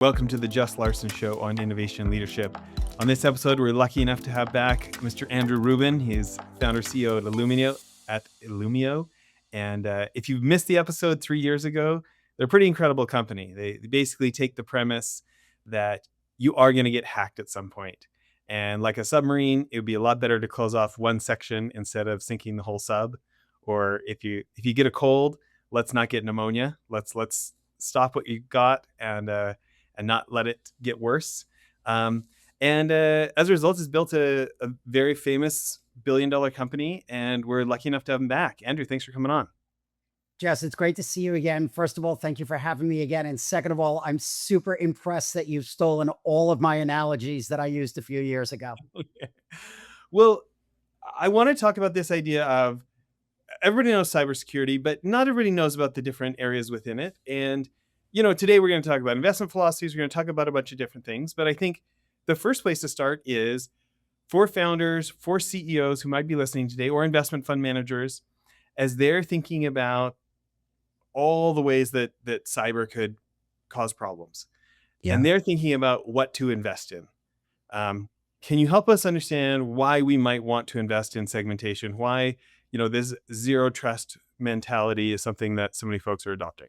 Welcome to the Jess Larsen Show on innovation and leadership. On this episode, we're lucky enough to have back Mr. Andrew Rubin. He's founder CEO at Illumio. And if you missed the episode 3 years ago, they're a pretty incredible company. They basically take the premise that you are going to get hacked at some point. And like a submarine, it would be a lot better to close off one section instead of sinking the whole sub. Or if you get a cold, let's not get pneumonia. Let's stop what you got and not let it get worse. As a result, it's built a very famous billion-dollar company, and we're lucky enough to have him back. Andrew, thanks for coming on. Jess, it's great to see you again. First of all, thank you for having me again. And second of all, I'm super impressed that you've stolen all of my analogies that I used a few years ago. Well, I want to talk about this idea of everybody knows cybersecurity, but not everybody knows about the different areas within it. And today we're going to talk about investment philosophies. We're going to talk about a bunch of different things. But I think the first place to start is for founders, for CEOs who might be listening today, or investment fund managers, as they're thinking about all the ways that cyber could cause problems. Yeah. And they're thinking about what to invest in. Can you help us understand why we might want to invest in segmentation? Why, this zero trust mentality is something that so many folks are adopting?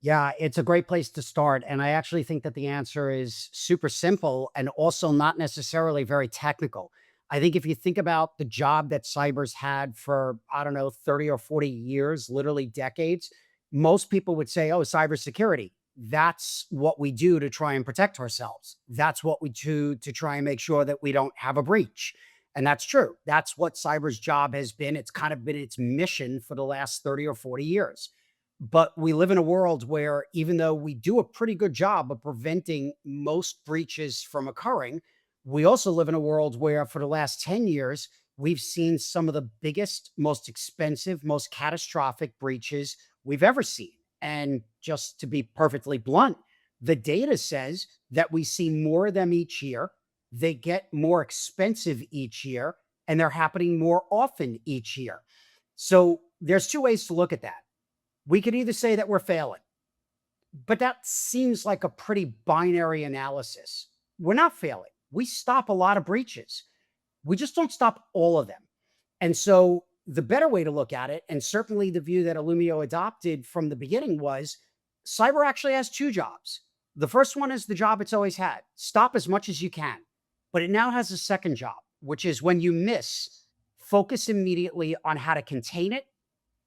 Yeah, it's a great place to start. And I actually think that the answer is super simple and also not necessarily very technical. I think if you think about the job that cyber's had for, 30 or 40 years, literally decades, most people would say, oh, cybersecurity. That's what we do to try and protect ourselves. That's what we do to try and make sure that we don't have a breach. And that's true. That's what cyber's job has been. It's kind of been its mission for the last 30 or 40 years. But we live in a world where even though we do a pretty good job of preventing most breaches from occurring, we also live in a world where for the last 10 years, we've seen some of the biggest, most expensive, most catastrophic breaches we've ever seen. And just to be perfectly blunt, the data says that we see more of them each year. They get more expensive each year, and they're happening more often each year. So there's two ways to look at that. We could either say that we're failing, but that seems like a pretty binary analysis. We're not failing. We stop a lot of breaches. We just don't stop all of them. And so the better way to look at it, and certainly the view that Illumio adopted from the beginning, was cyber actually has two jobs. The first one is the job it's always had. Stop as much as you can. But it now has a second job, which is when you miss, focus immediately on how to contain it,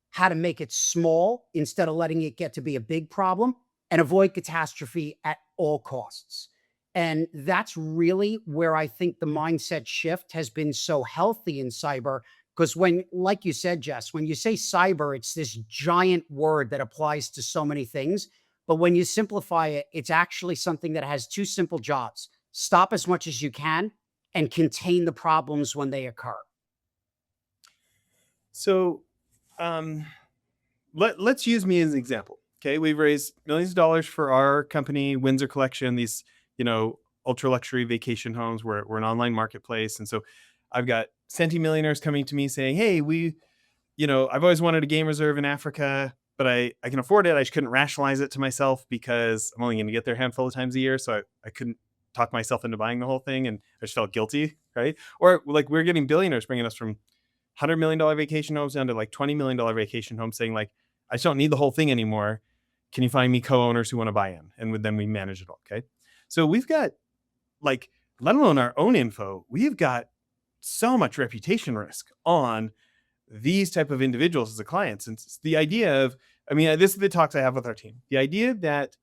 how to make it small instead of letting it get to be a big problem, and avoid catastrophe at all costs. And that's really where I think the mindset shift has been so healthy in cyber, because when, like you said, Jess, when you say cyber, it's this giant word that applies to so many things. But when you simplify it, it's actually something that has two simple jobs: stop as much as you can and contain the problems when they occur. So, let's use me as an example. Okay, we've raised millions of dollars for our company, Windsor Collection, these, ultra luxury vacation homes. We're an online marketplace. And so I've got centimillionaires coming to me saying, hey, I've always wanted a game reserve in Africa, but I can afford it. I just couldn't rationalize it to myself because I'm only going to get there a handful of times a year. So I couldn't talk myself into buying the whole thing. And I just felt guilty, right? Or like we're getting billionaires bringing us from $100 million vacation homes down to like $20 million vacation homes saying like, I just don't need the whole thing anymore. Can you find me co-owners who want to buy in? And then we manage it all. Okay. So we've got let alone our own info, we've got so much reputation risk on these type of individuals as the clients. And it's the idea of, this is the talks I have with our team. The idea that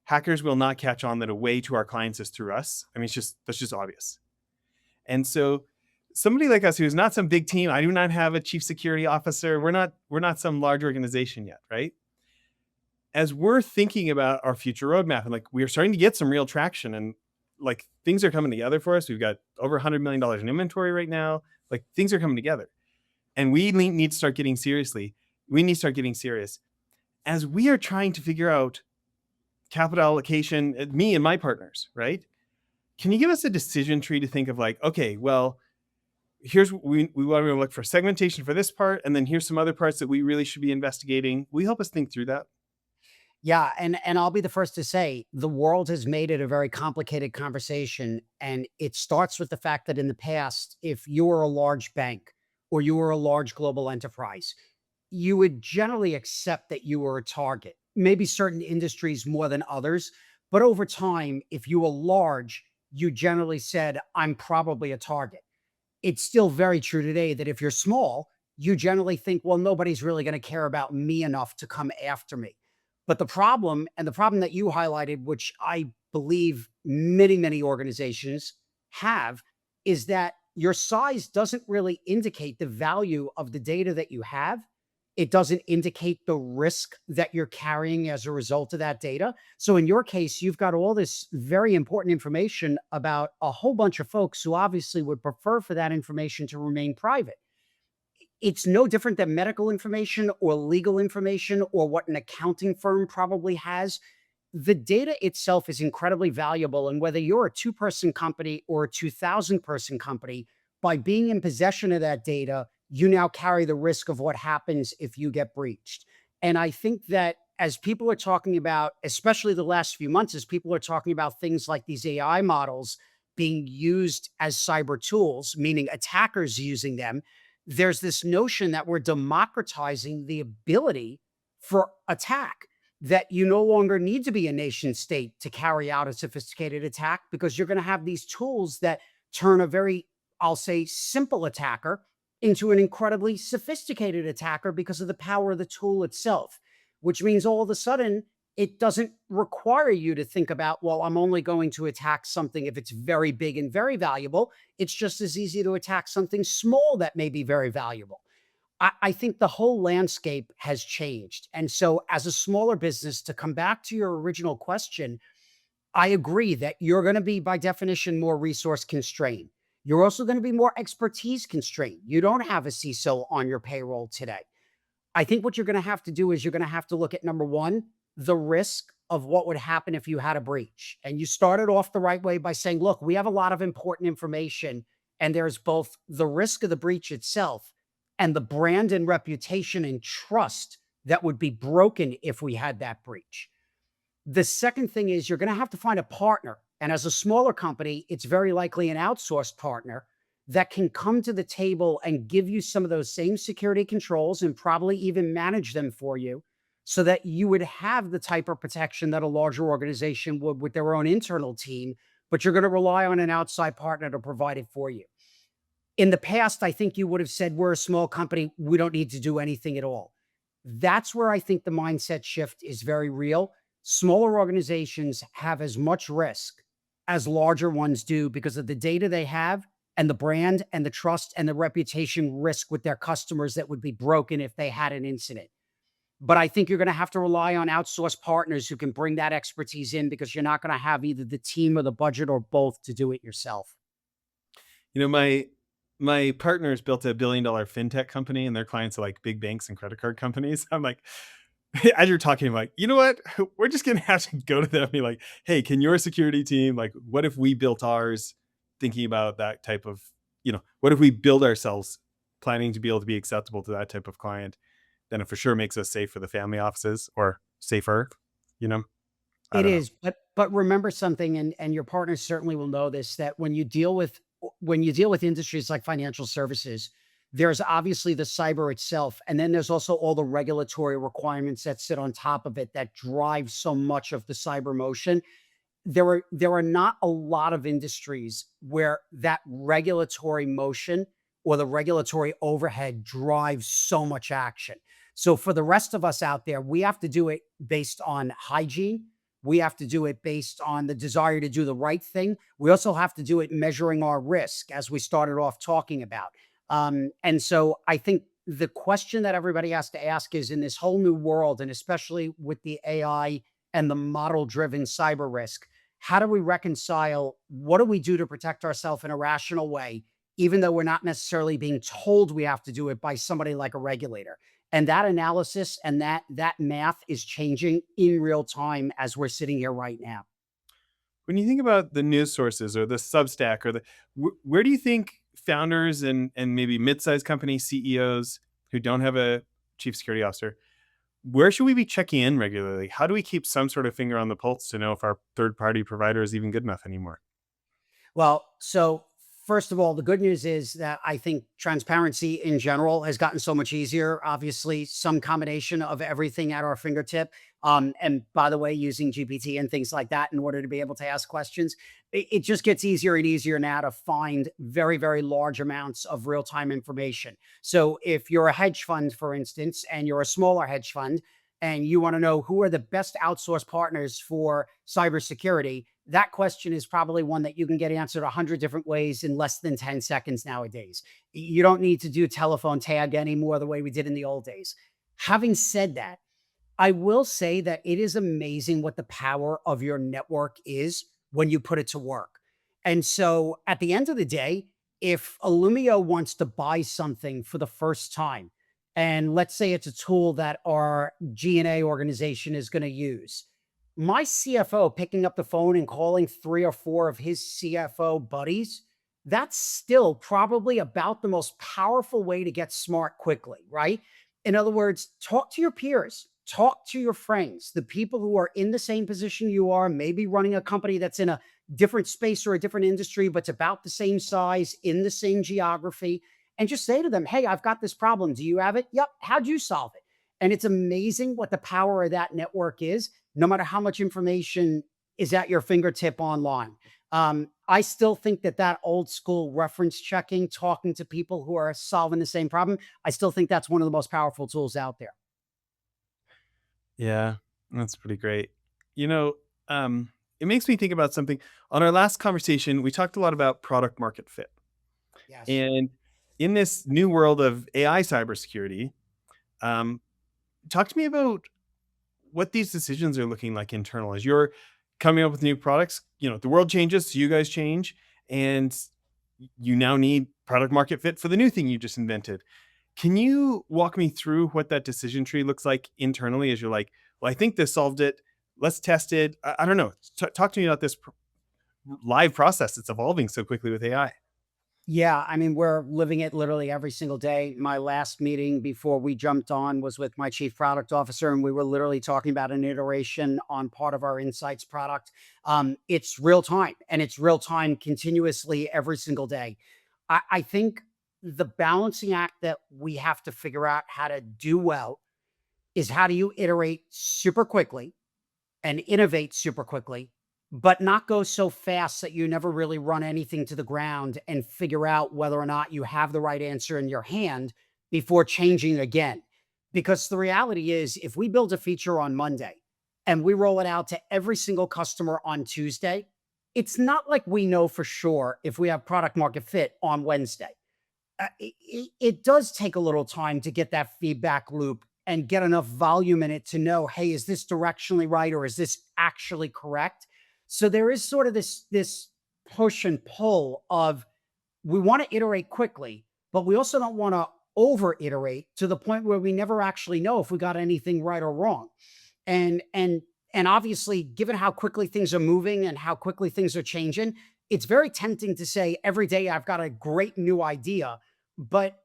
hackers will not catch on that a way to our clients is through us. That's just obvious. And so somebody like us who's not some big team, I do not have a chief security officer. We're not some large organization yet, right? As we're thinking about our future roadmap, and we're starting to get some real traction, and things are coming together for us. We've got over $100 million in inventory right now. Things are coming together, and we need to start getting serious. As we are trying to figure out capital allocation, me and my partners, right? Can you give us a decision tree to think of okay, well, here's we want to look for segmentation for this part, and then here's some other parts that we really should be investigating. Will you help us think through that? Yeah, and I'll be the first to say the world has made it a very complicated conversation, and it starts with the fact that in the past, if you were a large bank or you were a large global enterprise, you would generally accept that you were a target. Maybe certain industries more than others, but over time, if you were large, you generally said, "I'm probably a target." It's still very true today that if you're small, you generally think, well, nobody's really going to care about me enough to come after me. But the problem that you highlighted, which I believe many, many organizations have, is that your size doesn't really indicate the value of the data that you have. It doesn't indicate the risk that you're carrying as a result of that data. So in your case, you've got all this very important information about a whole bunch of folks who obviously would prefer for that information to remain private. It's no different than medical information or legal information or what an accounting firm probably has. The data itself is incredibly valuable. And whether you're a two-person company or a 2,000-person company, by being in possession of that data, you now carry the risk of what happens if you get breached. And I think that as people are talking about, especially the last few months, as people are talking about things like these AI models being used as cyber tools, meaning attackers using them, there's this notion that we're democratizing the ability for attack, that you no longer need to be a nation state to carry out a sophisticated attack because you're going to have these tools that turn a very, I'll say, simple attacker into an incredibly sophisticated attacker because of the power of the tool itself, which means all of a sudden it doesn't require you to think about, well, I'm only going to attack something if it's very big and very valuable. It's just as easy to attack something small that may be very valuable. I think the whole landscape has changed. And so, as a smaller business, to come back to your original question, I agree that you're going to be, by definition, more resource constrained. You're also going to be more expertise constrained. You don't have a CISO on your payroll today. I think what you're going to have to do is you're going to have to look at number one, the risk of what would happen if you had a breach. And you started off the right way by saying, look, we have a lot of important information, and there's both the risk of the breach itself and the brand and reputation and trust that would be broken if we had that breach. The second thing is you're going to have to find a partner. And as a smaller company, it's very likely an outsourced partner that can come to the table and give you some of those same security controls and probably even manage them for you so that you would have the type of protection that a larger organization would with their own internal team, but you're going to rely on an outside partner to provide it for you. In the past, I think you would have said, we're a small company, we don't need to do anything at all. That's where I think the mindset shift is very real. Smaller organizations have as much risk as larger ones do because of the data they have and the brand and the trust and the reputation risk with their customers that would be broken if they had an incident. But I think you're going to have to rely on outsourced partners who can bring that expertise in because you're not going to have either the team or the budget or both to do it yourself. You know, my partner's built a billion-dollar fintech company, and their clients are like big banks and credit card companies. I'm like, as you're talking, I'm like, you know what? We're just gonna have to go to them and be like, hey, can your security team, like, what if we built ours thinking about that type of, what if we build ourselves planning to be able to be acceptable to that type of client? Then it for sure makes us safe for the family offices or safer, you know? I It don't know. is, but remember something, and your partners certainly will know this, that when you deal with industries like financial services, there's obviously the cyber itself, and then there's also all the regulatory requirements that sit on top of it that drive so much of the cyber motion. There are not a lot of industries where that regulatory motion or the regulatory overhead drives so much action. So for the rest of us out there, we have to do it based on hygiene. We have to do it based on the desire to do the right thing. We also have to do it measuring our risk, as we started off talking about. And so I think the question that everybody has to ask is, in this whole new world, and especially with the AI and the model driven cyber risk, how do we reconcile, what do we do to protect ourselves in a rational way, even though we're not necessarily being told we have to do it by somebody like a regulator? And that analysis and that math is changing in real time as we're sitting here right now. When you think about the news sources or the Substack or where do you think founders and maybe mid-sized company CEOs who don't have a chief security officer, where should we be checking in regularly? How do we keep some sort of finger on the pulse to know if our third party provider is even good enough anymore? Well, so first of all, the good news is that I think transparency in general has gotten so much easier. Obviously, some combination of everything at our fingertip. And by the way, using GPT and things like that in order to be able to ask questions, it just gets easier and easier now to find very, very large amounts of real time information. So if you're a hedge fund, for instance, and you're a smaller hedge fund, and you want to know who are the best outsourced partners for cybersecurity, that question is probably one that you can get answered 100 different ways in less than 10 seconds nowadays. You don't need to do telephone tag anymore the way we did in the old days. Having said that, I will say that it is amazing what the power of your network is when you put it to work. And so at the end of the day, if Illumio wants to buy something for the first time, and let's say it's a tool that our G&A organization is going to use, my CFO picking up the phone and calling 3 or 4 of his CFO buddies, that's still probably about the most powerful way to get smart quickly, right? In other words, talk to your peers, talk to your friends, the people who are in the same position you are, maybe running a company that's in a different space or a different industry, but it's about the same size in the same geography. And just say to them, hey, I've got this problem. Do you have it? Yep. How'd you solve it? And it's amazing what the power of that network is, no matter how much information is at your fingertip online. I still think that that old school reference checking, talking to people who are solving the same problem, I still think that's one of the most powerful tools out there. Yeah, that's pretty great. You know, it makes me think about something. On our last conversation, we talked a lot about product market fit. Yes. And in this new world of AI cybersecurity, um, talk to me about what these decisions are looking like internal as you're coming up with new products. The world changes, so you guys change, and you now need product market fit for the new thing you just invented. Can you walk me through what that decision tree looks like internally as you're like, well, I think this solved it. Let's test it. I don't know. Talk to me about this live process that's evolving so quickly with AI. Yeah, I mean, we're living it literally every single day. My last meeting before we jumped on was with my chief product officer, and we were literally talking about an iteration on part of our insights product. It's real time, and it's real time continuously every single day. I think the balancing act that we have to figure out how to do well is how do you iterate super quickly and innovate super quickly, but not go so fast that you never really run anything to the ground and figure out whether or not you have the right answer in your hand before changing again. Because the reality is, if we build a feature on Monday and we roll it out to every single customer on Tuesday, it's not like we know for sure if we have product market fit on Wednesday. It does take a little time to get that feedback loop and get enough volume in it to know, hey, is this directionally right or is this actually correct? So there is sort of this push and pull of we want to iterate quickly, but we also don't want to over iterate to the point where we never actually know if we got anything right or wrong. And obviously, given how quickly things are moving and how quickly things are changing, it's very tempting to say every day I've got a great new idea, but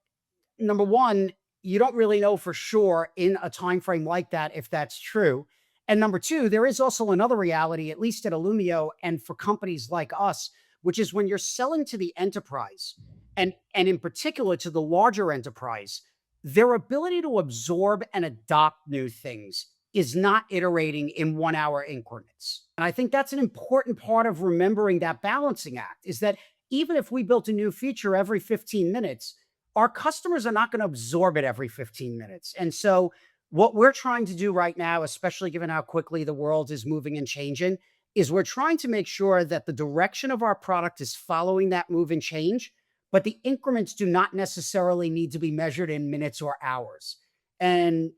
number one, you don't really know for sure in a time frame like that if that's true. And number two, there is also another reality, at least at Illumio and for companies like us, which is when you're selling to the enterprise and in particular to the larger enterprise, their ability to absorb and adopt new things is not iterating in 1 hour increments. And I think that's an important part of remembering that balancing act is that even if we built a new feature every 15 minutes, our customers are not going to absorb it every 15 minutes. And so, what we're trying to do right now, especially given how quickly the world is moving and changing, is we're trying to make sure that the direction of our product is following that move and change, but the increments do not necessarily need to be measured in minutes or hours. And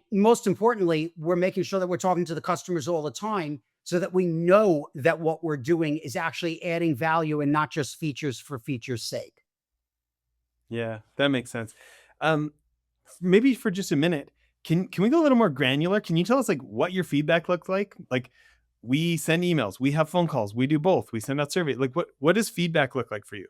most importantly, we're making sure that we're talking to the customers all the time so that we know that what we're doing is actually adding value and not just features for features sake. Yeah, that makes sense. Um, Maybe for just a minute, can we go a little more granular? Can you tell us like what your feedback looks like? Like we send emails, we have phone calls, we do both. We send out surveys. Like what does feedback look like for you?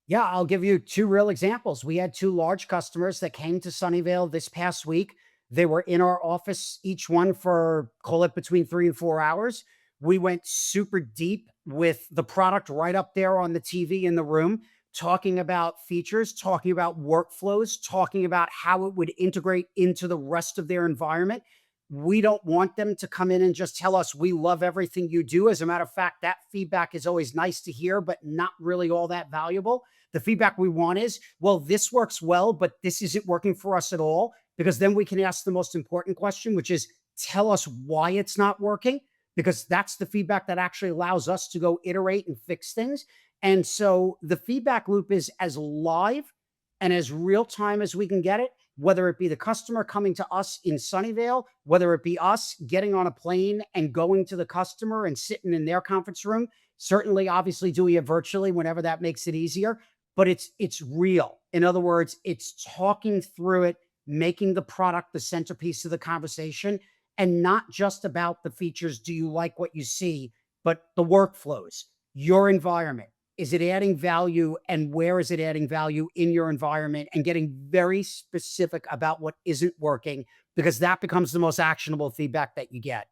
Yeah, I'll give you two real examples. We had two large customers that came to Sunnyvale this past week. They were in our office, each one for, call it, between 3 and 4 hours. We went super deep with the product right up there on the TV in the room, talking about features, talking about workflows, talking about how it would integrate into the rest of their environment. We don't want them to come in and just tell us we love everything you do. As a matter of fact, that feedback is always nice to hear, but not really all that valuable. The feedback we want is, well, this works well, but this isn't working for us at all. Because then we can ask the most important question, which is, tell us why it's not working, because that's the feedback that actually allows us to go iterate and fix things. And so the feedback loop is as live and as real time as we can get it, whether it be the customer coming to us in Sunnyvale, whether it be us getting on a plane and going to the customer and sitting in their conference room, certainly obviously doing it virtually whenever that makes it easier, but it's real. In other words, it's talking through it, making the product the centerpiece of the conversation, and not just about the features. Do you like what you see? But the workflows, your environment. Is it adding value, and where is it adding value in your environment, and getting very specific about what isn't working, because that becomes the most actionable feedback that you get.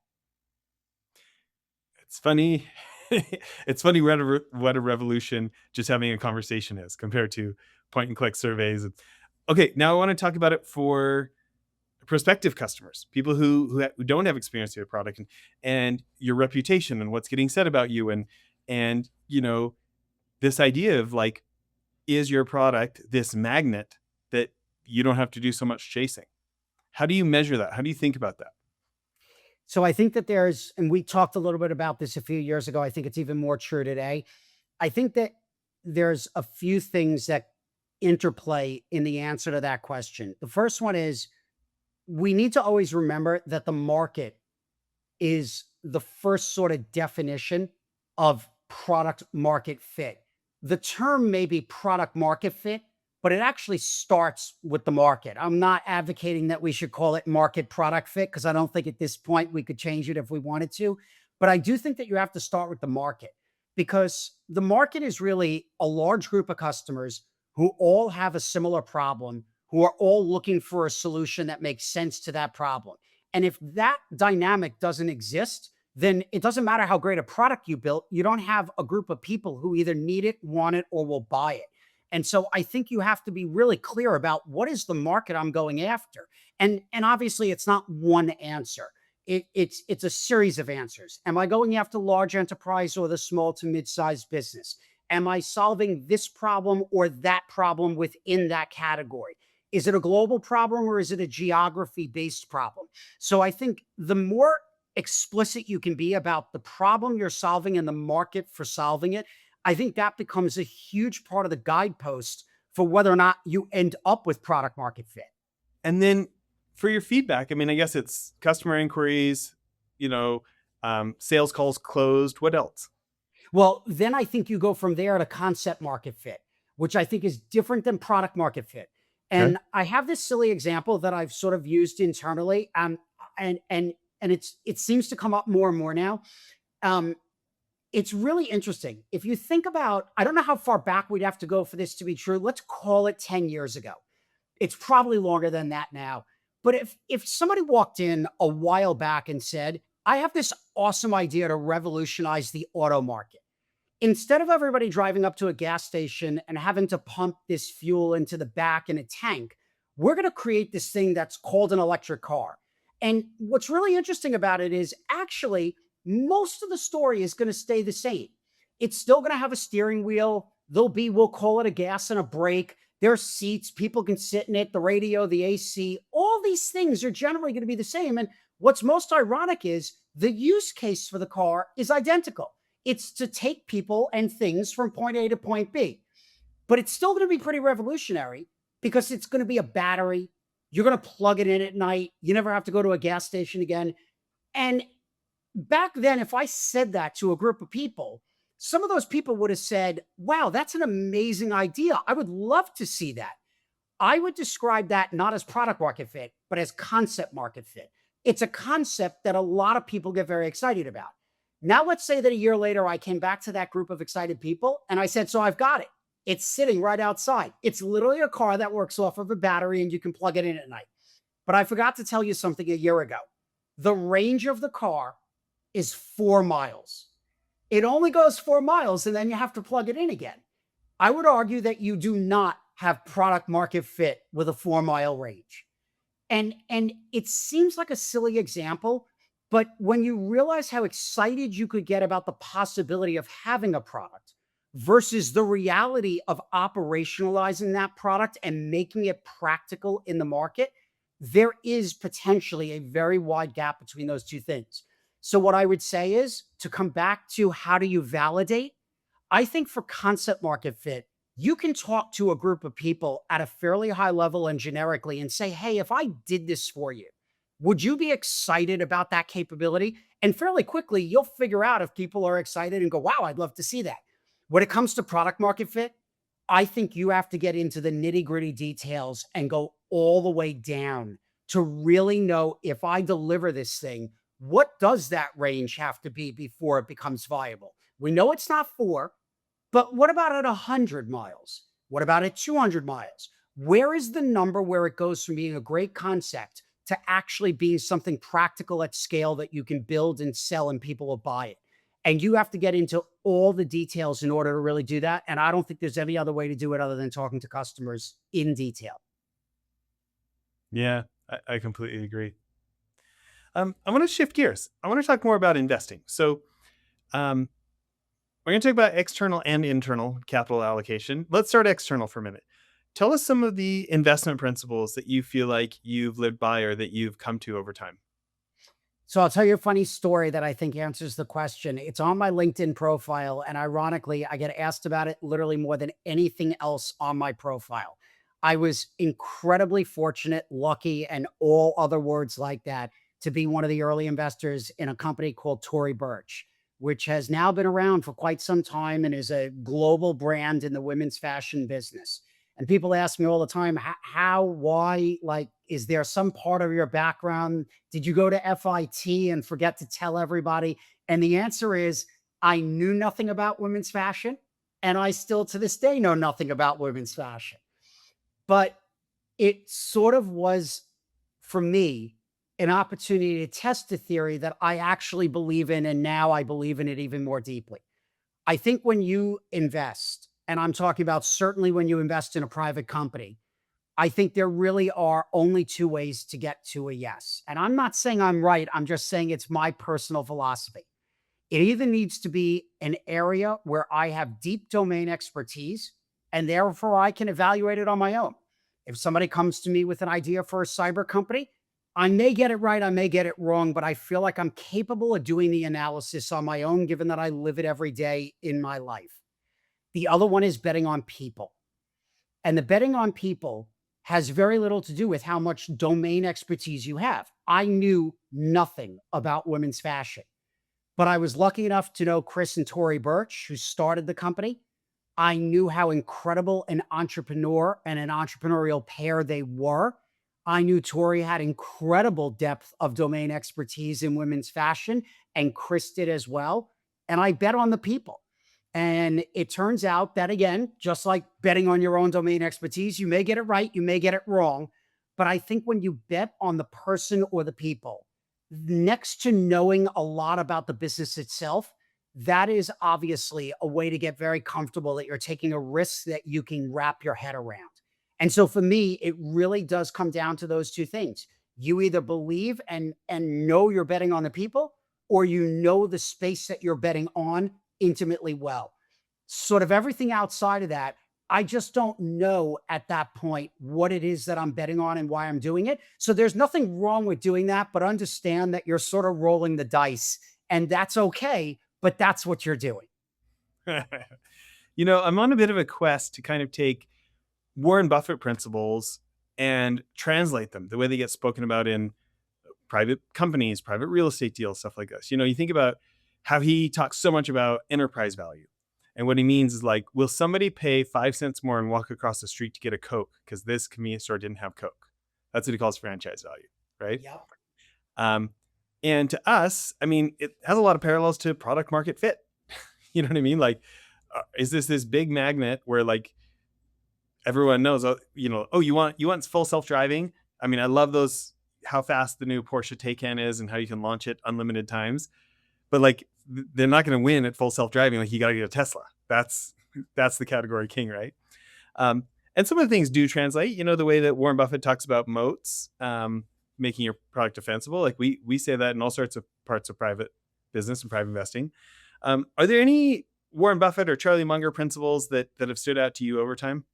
It's funny. It's funny what a revolution just having a conversation is compared to point and click surveys. Okay, now I want to talk about it for prospective customers, people who don't have experience with your product, and your reputation and what's getting said about you, and this idea of like, is your product this magnet that you don't have to do so much chasing? How do you measure that? How do you think about that? So I think that there's, and we talked a little bit about this a few years ago. I think it's even more true today. I think that there's a few things that interplay in the answer to that question. The first one is, we need to always remember that the market is the first sort of definition of product market fit. The term may be product market fit, but it actually starts with the market. I'm not advocating that we should call it market product fit, because I don't think at this point we could change it if we wanted to. But I do think that you have to start with the market, because the market is really a large group of customers who all have a similar problem, who are all looking for a solution that makes sense to that problem. And if that dynamic doesn't exist, then it doesn't matter how great a product you built. You don't have a group of people who either need it, want it, or will buy it. And so I think you have to be really clear about what is the market I'm going after. And obviously it's not one answer. It's a series of answers. Am I going after large enterprise or the small to mid-sized business? Am I solving this problem or that problem within that category? Is it a global problem, or is it a geography-based problem? So I think the more explicit you can be about the problem you're solving and the market for solving it, I think that becomes a huge part of the guidepost for whether or not you end up with product market fit. And then for your feedback, I mean, I guess it's customer inquiries, sales calls closed. What else? Well, then I think you go from there to concept market fit, which I think is different than product market fit. Okay. And I have this silly example that I've sort of used internally, and it seems to come up more and more now. Um, it's really interesting. If you think about, I don't know how far back we'd have to go for this to be true. Let's call it 10 years ago. It's probably longer than that now. But if somebody walked in a while back and said, I have this awesome idea to revolutionize the auto market. Instead of everybody driving up to a gas station and having to pump this fuel into the back in a tank, we're going to create this thing that's called an electric car. And what's really interesting about it is, actually, most of the story is going to stay the same. It's still going to have a steering wheel. There'll be, we'll call it a gas and a brake. There are seats, people can sit in it, the radio, the AC, all these things are generally going to be the same. And what's most ironic is the use case for the car is identical. It's to take people and things from point A to point B. But it's still going to be pretty revolutionary, because it's going to be a battery. You're going to plug it in at night. You never have to go to a gas station again. And back then, if I said that to a group of people, some of those people would have said, wow, that's an amazing idea. I would love to see that. I would describe that not as product market fit, but as concept market fit. It's a concept that a lot of people get very excited about. Now, let's say that a year later, I came back to that group of excited people and I said, so I've got it. It's sitting right outside. It's literally a car that works off of a battery and you can plug it in at night. But I forgot to tell you something a year ago. The range of the car is 4 miles. It only goes 4 miles and then you have to plug it in again. I would argue that you do not have product market fit with a 4 mile range. And it seems like a silly example, but when you realize how excited you could get about the possibility of having a product versus the reality of operationalizing that product and making it practical in the market, there is potentially a very wide gap between those two things. So what I would say is to come back to how do you validate? I think for concept market fit, you can talk to a group of people at a fairly high level and generically and say, hey, if I did this for you, would you be excited about that capability? And fairly quickly, you'll figure out if people are excited and go, wow, I'd love to see that. When it comes to product market fit, I think you have to get into the nitty gritty details and go all the way down to really know if I deliver this thing, what does that range have to be before it becomes viable? We know it's not 4, but what about at 100 miles? What about at 200 miles? Where is the number where it goes from being a great concept to actually being something practical at scale that you can build and sell and people will buy it? And you have to get into all the details in order to really do that. And I don't think there's any other way to do it other than talking to customers in detail. Yeah, I completely agree. I want to shift gears. I want to talk more about investing. So, um, we're going to talk about external and internal capital allocation. Let's start external for a minute. Tell us some of the investment principles that you feel like you've lived by or that you've come to over time. So I'll tell you a funny story that I think answers the question. It's on my LinkedIn profile. And ironically, I get asked about it literally more than anything else on my profile. I was incredibly fortunate, lucky, and all other words like that to be one of the early investors in a company called Tory Burch, which has now been around for quite some time and is a global brand in the women's fashion business. And people ask me all the time, how, why, like, is there some part of your background? Did you go to FIT and forget to tell everybody? And the answer is, I knew nothing about women's fashion. And I still to this day know nothing about women's fashion. But it sort of was, for me, an opportunity to test a theory that I actually believe in. And now I believe in it even more deeply. I think when you invest, and I'm talking about certainly when you invest in a private company, I think there really are only two ways to get to a yes. And I'm not saying I'm right. I'm just saying it's my personal philosophy. It either needs to be an area where I have deep domain expertise and therefore I can evaluate it on my own. If somebody comes to me with an idea for a cyber company, I may get it right, I may get it wrong, but I feel like I'm capable of doing the analysis on my own, given that I live it every day in my life. The other one is betting on people. And the betting on people has very little to do with how much domain expertise you have. I knew nothing about women's fashion, but I was lucky enough to know Chris and Tory Burch, who started the company. I knew how incredible an entrepreneur and an entrepreneurial pair they were. I knew Tori had incredible depth of domain expertise in women's fashion, and Chris did as well. And I bet on the people. And it turns out that, again, just like betting on your own domain expertise, you may get it right, you may get it wrong. But I think when you bet on the person or the people, next to knowing a lot about the business itself, that is obviously a way to get very comfortable that you're taking a risk that you can wrap your head around. And so for me, it really does come down to those two things. You either believe and know you're betting on the people, or you know the space that you're betting on intimately well. Sort of everything outside of that, I just don't know at that point what it is that I'm betting on and why I'm doing it. So there's nothing wrong with doing that, but understand that you're sort of rolling the dice and that's okay, but that's what you're doing. I'm on a bit of a quest to kind of take Warren Buffett principles and translate them the way they get spoken about in private companies, private real estate deals, stuff like this. You think about how he talks so much about enterprise value. And what he means is like, will somebody pay 5 cents more and walk across the street to get a Coke because this convenience store didn't have Coke? That's what he calls franchise value, right? Yep. And to us, I mean, it has a lot of parallels to product market fit. You know what I mean? Like, is this big magnet where like everyone knows, oh, you want full self-driving? I mean, I love those how fast the new Porsche Taycan is and how you can launch it unlimited times. But like they're not going to win at full self-driving. Like you got to get a Tesla. That's the category king, right? Um, and some of the things do translate. You know, the way that Warren Buffett talks about moats, making your product defensible. Like we say that in all sorts of parts of private business and private investing. Are there any Warren Buffett or Charlie Munger principles that have stood out to you over time?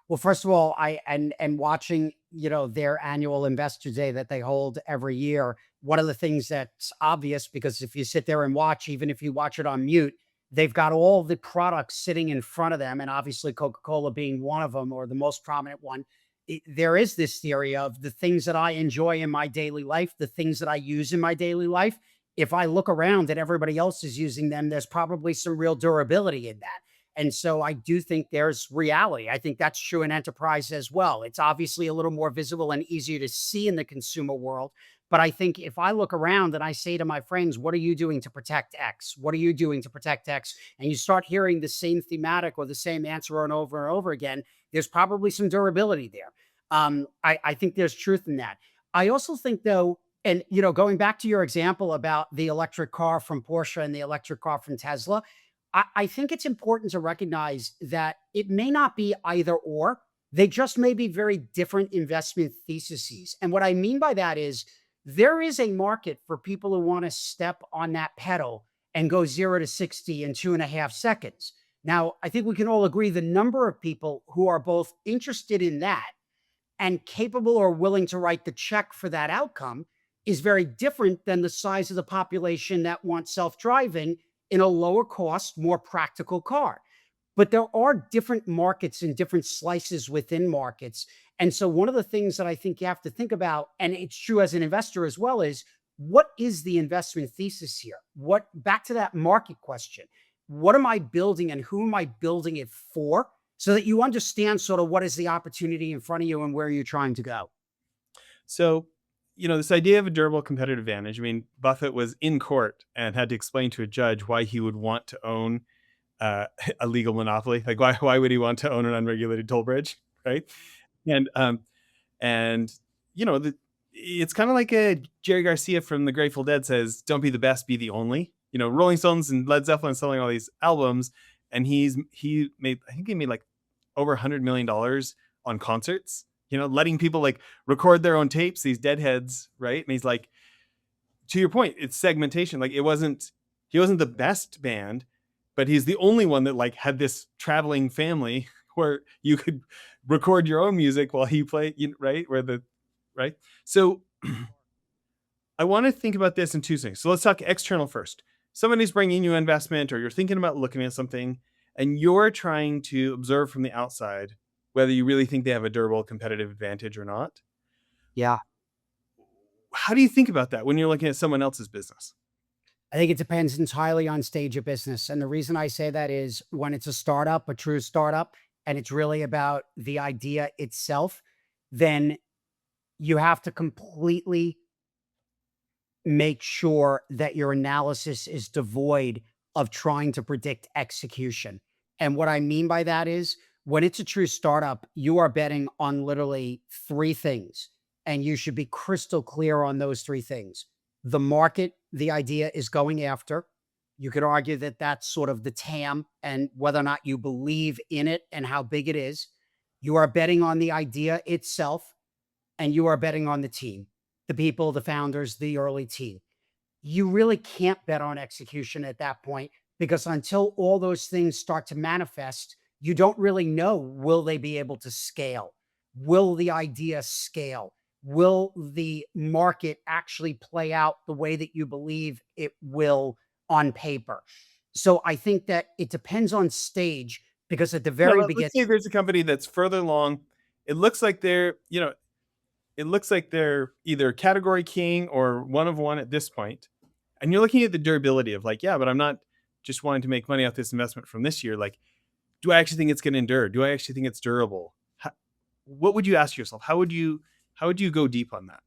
Well, first of all, and watching, their annual investor day that they hold every year, one of the things that's obvious, because if you sit there and watch, even if you watch it on mute, they've got all the products sitting in front of them, and obviously Coca-Cola being one of them, or the most prominent one. There is this theory of the things that I enjoy in my daily life, the things that I use in my daily life. If I look around and everybody else is using them, there's probably some real durability in that. And so I do think there's reality. I think that's true in enterprise as well. It's obviously a little more visible and easier to see in the consumer world. But I think if I look around and I say to my friends, what are you doing to protect X? What are you doing to protect X? And you start hearing the same thematic or the same answer and over again, there's probably some durability there. I think there's truth in that. I also think, though, and going back to your example about the electric car from Porsche and the electric car from Tesla, I think it's important to recognize that it may not be either or. They just may be very different investment theses. And what I mean by that is there is a market for people who want to step on that pedal and go 0 to 60 in 2.5 seconds. Now, I think we can all agree the number of people who are both interested in that and capable or willing to write the check for that outcome is very different than the size of the population that wants self-driving in a lower cost, more practical car. But there are different markets and different slices within markets. And so one of the things that I think you have to think about, and it's true as an investor as well, is what is the investment thesis here? What, back to that market question, what am I building and who am I building it for? So that you understand sort of what is the opportunity in front of you and where you're trying to go. So, this idea of a durable competitive advantage. I mean, Buffett was in court and had to explain to a judge why he would want to own a legal monopoly. Like, why would he want to own an unregulated toll bridge, right? And and it's kind of like a Jerry Garcia from the Grateful Dead says, "Don't be the best, be the only." Rolling Stones and Led Zeppelin selling all these albums, and he made, I think he made like over $100 million on concerts. Letting people like record their own tapes, these deadheads, right? And he's like, to your point, it's segmentation. Like he wasn't the best band, but he's the only one that like had this traveling family where you could record your own music while he played, right? Right. So I want to think about this in two things. So let's talk external first. Somebody's bringing you investment, or you're thinking about looking at something, and you're trying to observe from the outside whether you really think they have a durable competitive advantage or not. Yeah. How do you think about that when you're looking at someone else's business? I think it depends entirely on stage of business. And the reason I say that is when it's a startup, a true startup, and it's really about the idea itself, then you have to completely make sure that your analysis is devoid of trying to predict execution. And what I mean by that is when it's a true startup, you are betting on literally three things, and you should be crystal clear on those three things. The market, the idea is going after. You could argue that that's sort of the TAM and whether or not you believe in it and how big it is. You are betting on the idea itself, and you are betting on the team, the people, the founders, the early team. You really can't bet on execution at that point because until all those things start to manifest, you don't really know, will they be able to scale? Will the idea scale? Will the market actually play out the way that you believe it will on paper? So I think that it depends on stage because at the No, very let's beginning, say there's a company that's further along. It looks like it looks like they're either category king or one of one at this point. And you're looking at the durability of like, yeah, but I'm not just wanting to make money off this investment from this year. Like, do I actually think it's going to endure? Do I actually think it's durable? What would you ask yourself? How would you go deep on that?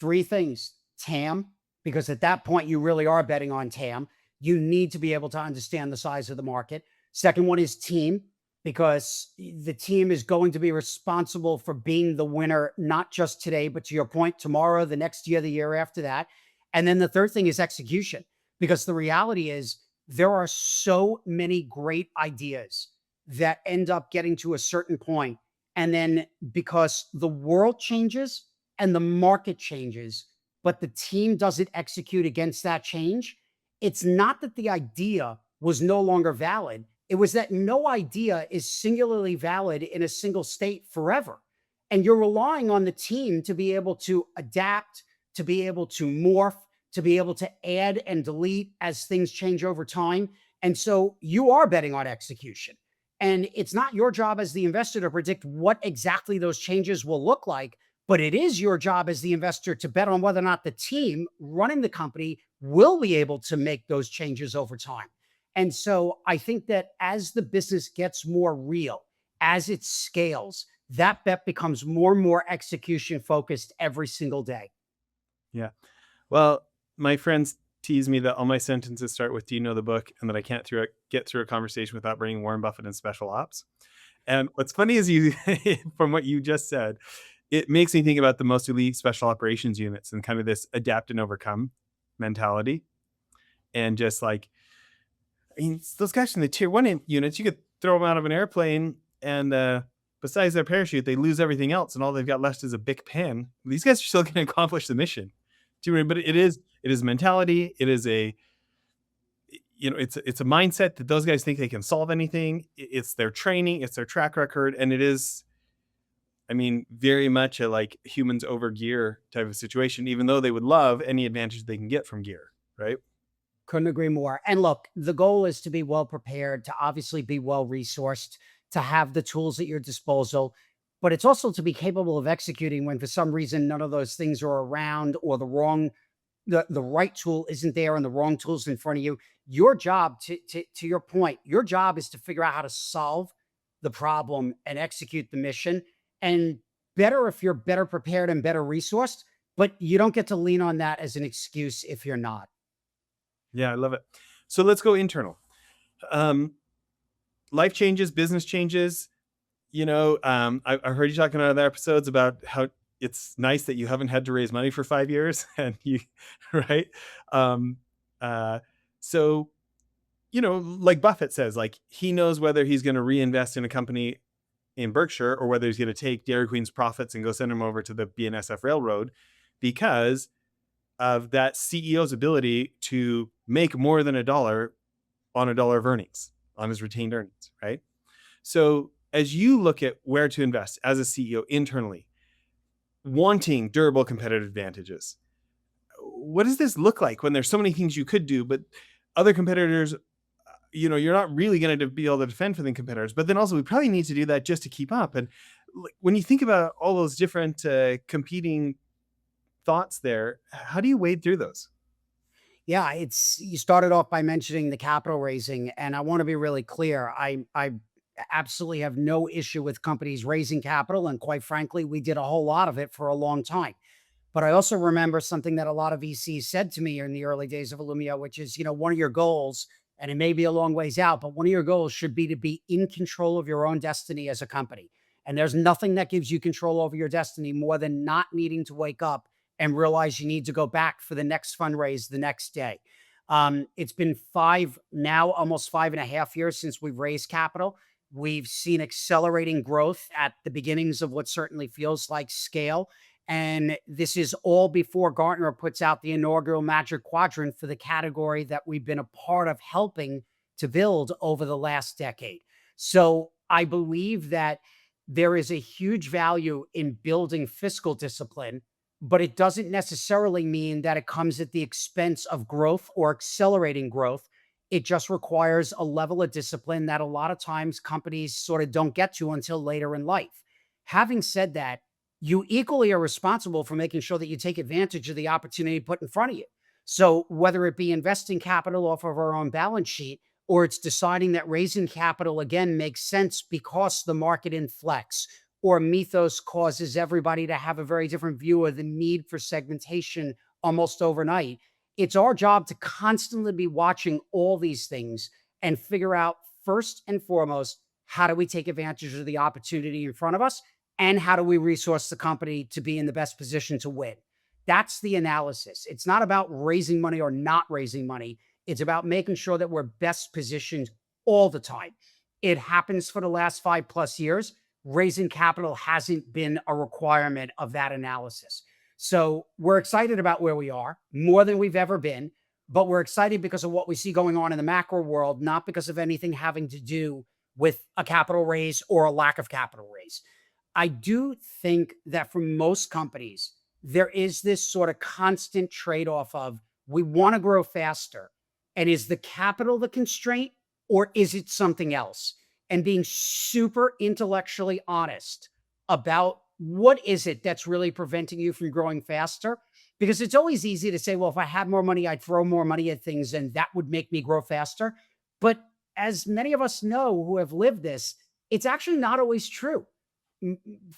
three things: TAM, because at that point you really are betting on TAM. You need to be able to understand the size of the market. Second one is team. because the team is going to be responsible for being the winner, not just today, but to your point, tomorrow, the next year, the year after that. And then the third thing is execution, because the reality is there are so many great ideas that end up getting to a certain point, and then because the world changes and the market changes, but the team doesn't execute against that change, it's not that the idea was no longer valid. It was that no idea is singularly valid in a single state forever. And you're relying on the team to be able to adapt, to be able to morph, to be able to add and delete as things change over time. And so you are betting on execution. And it's not your job as the investor to predict what exactly those changes will look like, but it is your job as the investor to bet on whether or not the team running the company will be able to make those changes over time. And so I think that as the business gets more real, as it scales, that bet becomes more and more execution focused every single day. Yeah. Well, my friends tease me that all my sentences start with "Do you know the book?" and that I can't get through a conversation without bringing Warren Buffett and special ops. And what's funny is you, from what you just said, it makes me think about the most elite special operations units and kind of this adapt and overcome mentality. And just like, I mean, those guys in the tier one units, you could throw them out of an airplane and besides their parachute, they lose everything else. And all they've got left is a big pen. These guys are still going to accomplish the mission. Do you know? But it is mentality. It is it's a mindset that those guys think they can solve anything. It's their training, it's their track record. And it is, I mean, very much a like humans over gear type of situation, even though they would love any advantage they can get from gear. Right. Couldn't agree more. And look, the goal is to be well prepared, to obviously be well resourced, to have the tools at your disposal, but it's also to be capable of executing when for some reason none of those things are around, or the right tool isn't there and the wrong tools in front of you. Your job, to your point, your job is to figure out how to solve the problem and execute the mission. And better if you're better prepared and better resourced, but you don't get to lean on that as an excuse if you're not. Yeah, I love it. So let's go internal. Um, Life changes, business changes. I heard you talking on other episodes about how it's nice that you haven't had to raise money for 5 years, and you, right? Um, uh, so like Buffett says, like he knows whether he's going to reinvest in a company in Berkshire or whether he's going to take Dairy Queen's profits and go send them over to the BNSF Railroad, because of that CEO's ability to make more than $1 on $1 of earnings on his retained earnings, right? So as you look at where to invest as a CEO internally, wanting durable competitive advantages, what does this look like when there's so many things you could do, but other competitors, you're not really going to be able to defend for the competitors, but then also we probably need to do that just to keep up. And when you think about all those different competing thoughts there, how do you wade through those? Yeah, it's you started off by mentioning the capital raising, and I want to be really clear. I absolutely have no issue with companies raising capital, and quite frankly, we did a whole lot of it for a long time. But I also remember something that a lot of VCs said to me in the early days of Illumio, which is, one of your goals, and it may be a long ways out, but one of your goals should be to be in control of your own destiny as a company. And there's nothing that gives you control over your destiny more than not needing to wake up and realize you need to go back for the next fundraise the next day. It's been now almost 5.5 years since we've raised capital. We've seen accelerating growth at the beginnings of what certainly feels like scale. And this is all before Gartner puts out the inaugural Magic Quadrant for the category that we've been a part of helping to build over the last decade. So I believe that there is a huge value in building fiscal discipline, but it doesn't necessarily mean that it comes at the expense of growth or accelerating growth. It just requires a level of discipline that a lot of times companies sort of don't get to until later in life. Having said that, you equally are responsible for making sure that you take advantage of the opportunity put in front of you. So whether it be investing capital off of our own balance sheet, or it's deciding that raising capital again makes sense because the market inflects, or Mythos causes everybody to have a very different view of the need for segmentation almost overnight. It's our job to constantly be watching all these things and figure out first and foremost, How do we take advantage of the opportunity in front of us? And how do we resource the company to be in the best position to win? That's the analysis. It's not about raising money or not raising money. It's about making sure that we're best positioned all the time. It happens for the last 5+ years. Raising capital hasn't been a requirement of that analysis. So we're excited about where we are, more than we've ever been, but we're excited because of what we see going on in the macro world, not because of anything having to do with a capital raise or a lack of capital raise. I do think that for most companies, there is this sort of constant trade off of we want to grow faster. And is the capital the constraint or is it something else? And being super intellectually honest about what is it that's really preventing you from growing faster? Because it's always easy to say, well, if I had more money, I'd throw more money at things and that would make me grow faster. But as many of us know who have lived this, it's actually not always true.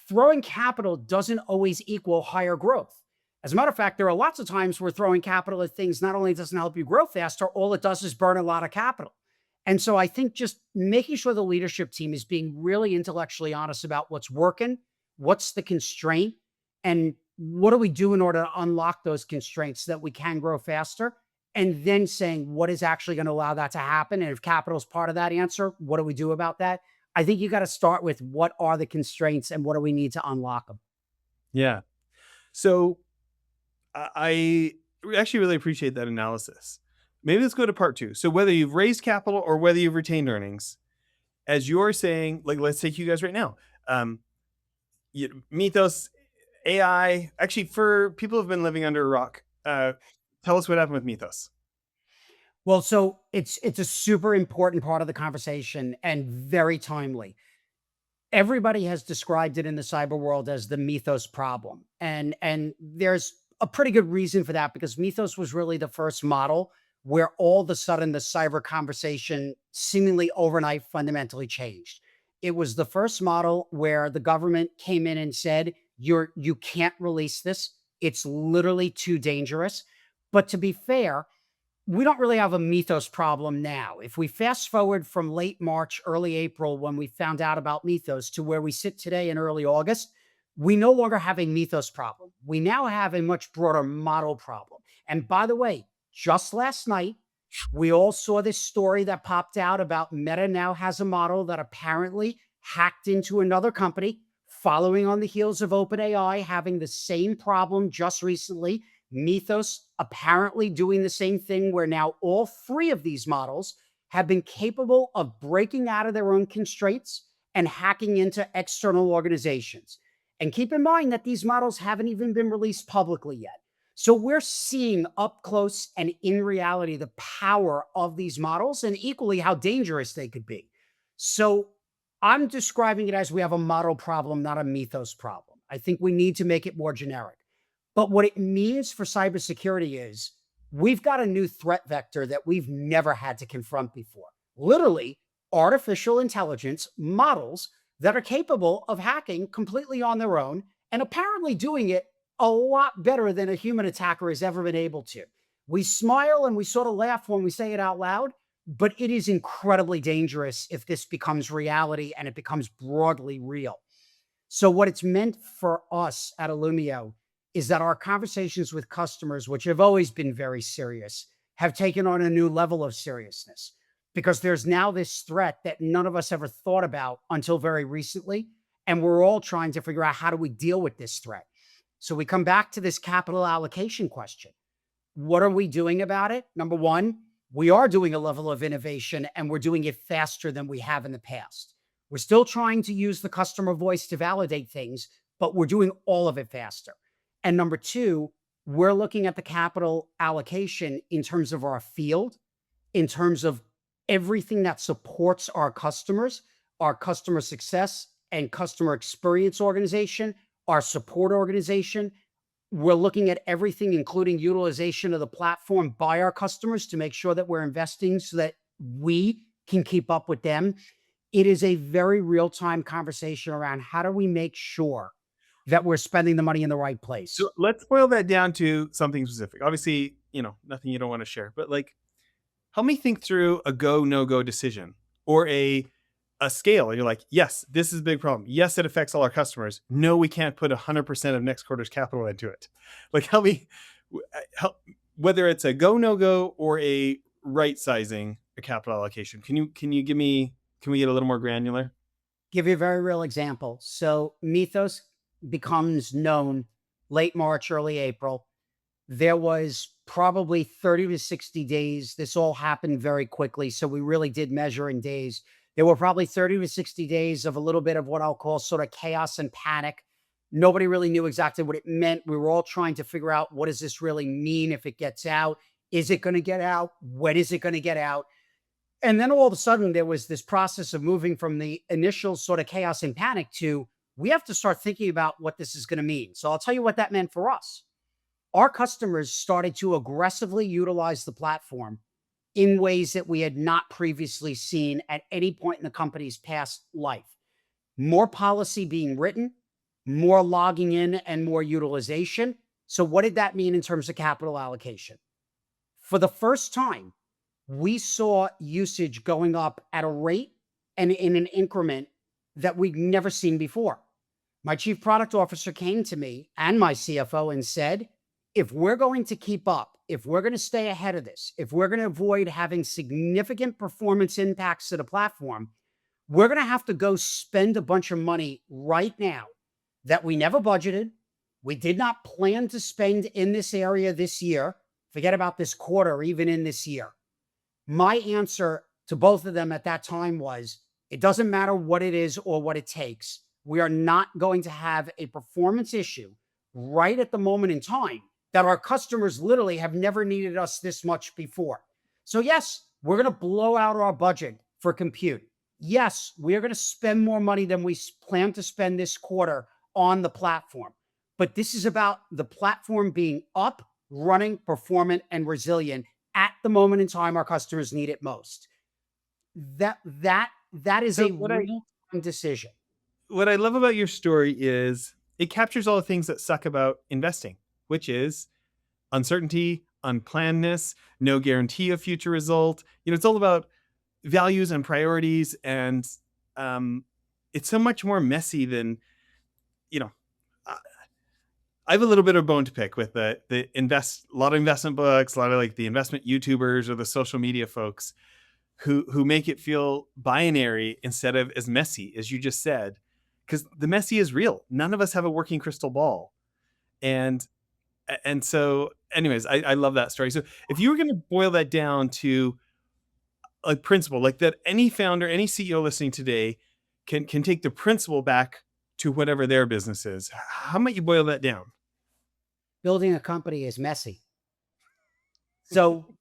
Throwing capital doesn't always equal higher growth. As a matter of fact, there are lots of times where throwing capital at things not only doesn't help you grow faster, all it does is burn a lot of capital. And so I think just making sure the leadership team is being really intellectually honest about what's working, what's the constraint, and what do we do in order to unlock those constraints so that we can grow faster? And then saying what is actually going to allow that to happen. And if capital is part of that answer, what do we do about that? I think you got to start with what are the constraints and what do we need to unlock them? Yeah. So I actually really appreciate that analysis. Maybe let's go to part two. So whether you've raised capital or whether you've retained earnings, as you're saying, like, let's take you guys right now. Mythos, AI, actually for people who've been living under a rock, tell us what happened with Mythos. Well, so it's a super important part of the conversation and very timely. Everybody has described it in the cyber world as the Mythos problem. And there's a pretty good reason for that because Mythos was really the first model where all of a sudden the cyber conversation seemingly overnight fundamentally changed. It was the first model where the government came in and said, you can't release this. It's literally too dangerous. But to be fair, we don't really have a Mythos problem now. If we fast forward from late March, early April, when we found out about Mythos to where we sit today in early August, we no longer have a Mythos problem. We now have a much broader model problem. And by the way, just last night, we all saw this story that popped out about Meta now has a model that apparently hacked into another company, following on the heels of OpenAI having the same problem just recently. Mythos apparently doing the same thing where now all three of these models have been capable of breaking out of their own constraints and hacking into external organizations. And keep in mind that these models haven't even been released publicly yet. So we're seeing up close and in reality the power of these models and equally how dangerous they could be. So I'm describing it as we have a model problem, not a Mythos problem. I think we need to make it more generic. But what it means for cybersecurity is we've got a new threat vector that we've never had to confront before. Literally, artificial intelligence models that are capable of hacking completely on their own and apparently doing it a lot better than a human attacker has ever been able to. We smile and we sort of laugh when we say it out loud, but it is incredibly dangerous if this becomes reality and it becomes broadly real. So what it's meant for us at Illumio is that our conversations with customers, which have always been very serious, have taken on a new level of seriousness because there's now this threat that none of us ever thought about until very recently. And we're all trying to figure out how do we deal with this threat. So we come back to this capital allocation question. What are we doing about it? Number one, we are doing a level of innovation and we're doing it faster than we have in the past. We're still trying to use the customer voice to validate things, but we're doing all of it faster. And number two, we're looking at the capital allocation in terms of our field, in terms of everything that supports our customers, our customer success and customer experience organization, our support organization. We're looking at everything, including utilization of the platform by our customers to make sure that we're investing so that we can keep up with them. It is a very real-time conversation around how do we make sure that we're spending the money in the right place. So let's boil that down to something specific. Obviously, nothing you don't want to share, but like, help me think through a go, no go decision or a a scale and you're like, yes, this is a big problem. Yes, it affects all our customers. No, we can't put 100% of next quarter's capital into it. Like, help, whether it's a go, no go or a right sizing a capital allocation. Can we get a little more granular? Give you a very real example. So Mythos becomes known late March, early April. There was probably 30 to 60 days. This all happened very quickly. So we really did measure in days. There were probably 30 to 60 days of a little bit of what I'll call sort of chaos and panic. Nobody really knew exactly what it meant. We were all trying to figure out, what does this really mean if it gets out? Is it going to get out? When is it going to get out? And then all of a sudden, there was this process of moving from the initial sort of chaos and panic to, we have to start thinking about what this is going to mean. So I'll tell you what that meant for us. Our customers started to aggressively utilize the platform in ways that we had not previously seen at any point in the company's past life. More policy being written, more logging in, and more utilization. So what did that mean in terms of capital allocation? For the first time, we saw usage going up at a rate and in an increment that we'd never seen before. My chief product officer came to me and my CFO and said, if we're going to keep up, if we're going to stay ahead of this, if we're going to avoid having significant performance impacts to the platform, we're going to have to go spend a bunch of money right now that we never budgeted. We did not plan to spend in this area this year. Forget about this quarter, or even in this year. My answer to both of them at that time was, it doesn't matter what it is or what it takes. We are not going to have a performance issue right at the moment in time that our customers literally have never needed us this much before. So yes, we're going to blow out our budget for compute. Yes, we are going to spend more money than we plan to spend this quarter on the platform. But this is about the platform being up, running, performant, and resilient at the moment in time our customers need it most. That is So a real-time decision. what I love about your story is it captures all the things that suck about investing, which is uncertainty, unplannedness, no guarantee of future result. It's all about values and priorities, and it's so much more messy than you know. I have a little bit of bone to pick with a lot of investment books, a lot of like the investment YouTubers or the social media folks who make it feel binary instead of as messy as you just said, because the messy is real. None of us have a working crystal ball, and so anyways, I love that story. So if you were going to boil that down to a principle, like that any founder, any CEO listening today can take the principle back to whatever their business is, how might you boil that down? Building a company is messy. So